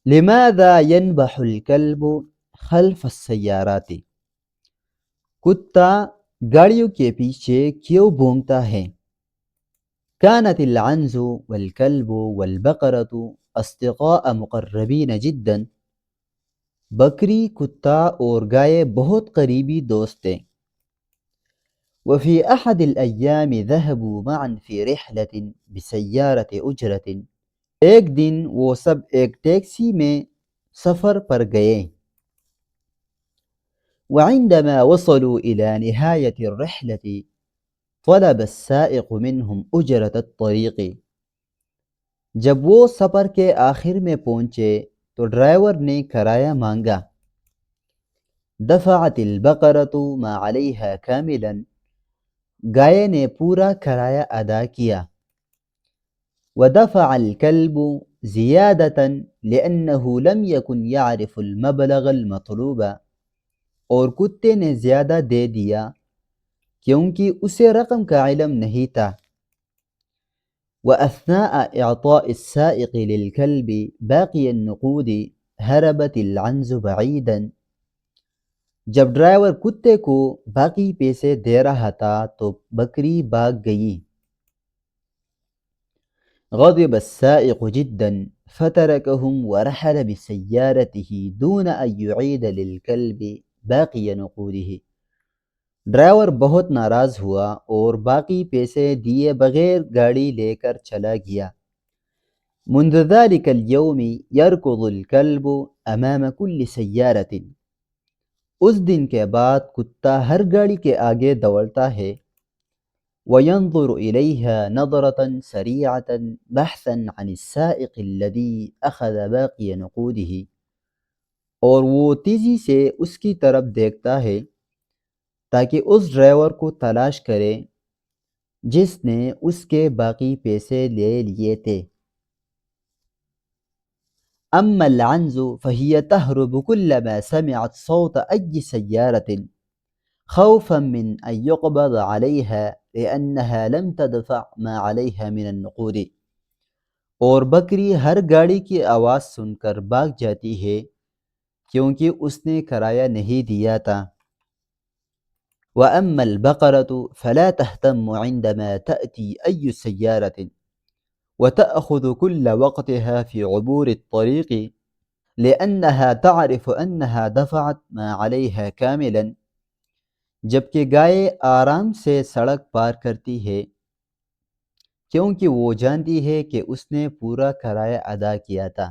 لماذا ينبح الكلب خلف السيارات؟ کتا گاڑیوں کے پیچھے کیوں بھونکتا ہے؟ كانت العنز والكلب والبقرة أصدقاء مقربين جدا. بکری، کتا اور گائے بہت قریبی دوست تھے. وفي أحد الأيام ذهبوا معا في رحلة بسيارة أجرة. ایک دن وہ سب ایک ٹیکسی میں سفر پر گئے. وعندما وصلوا إلى نهاية الرحلة طلب السائق منهم أجرة الطريق. جب وہ سفر کے آخر میں پہنچے تو ڈرائیور نے کرایہ مانگا. دفعت البقرة ما عليها كاملا. گائے نے پورا کرایہ ادا کیا. ودفع الكلب زيادة لأنه لم يكن يعرف المبلغ المطلوب. اور کتے نے زیادہ دے دیا کیونکہ اسے رقم کا علم نہیں تھا. وأثناء إعطاء السائق للكلب باقي النقود هربت العنز بعيدا. جب ڈرائیور کتے کو باقی پیسے دے رہا تھا تو بکری بھاگ گئی. غضب السائق جدا فتركهم ورحل بسيارته دون أن يعيد للكلب باقي نقوده. ڈرائیور بہت ناراض ہوا اور باقی پیسے دیے بغیر گاڑی لے کر چلا گیا. منذ ذلك اليوم يركض الكلب أمام كل سيارة. اس دن کے بعد کتا ہر گاڑی کے آگے دوڑتا ہے. وينظر إليها نظرة سريعة بحثا عن السائق الذي أخذ باقي نقوده. اور وہ تیزی سے اس کی طرف دیکھتا ہے تاکہ اس ڈرائیور کو تلاش کرے جس نے اس کے باقی پیسے لے لیے تھے. أما العنز فهي تهرب كلما سمعت صوت أي سيارة خوفا من أن يقبض عليها لأنها لم تدفع ما عليها من النقود. اور بکری ہر گاڑی کی آواز سن کر بھاگ جاتی ہے کیونکہ اس نے کرایہ نہیں دیا تھا. وأما البقرة فلا تهتم عندما تأتي أي سيارة وتأخذ كل وقتها في عبور الطريق لأنها تعرف أنها دفعت ما عليها كاملا. جبکہ گائے آرام سے سڑک پار کرتی ہے کیونکہ وہ جانتی ہے کہ اس نے پورا کرایہ ادا کیا تھا.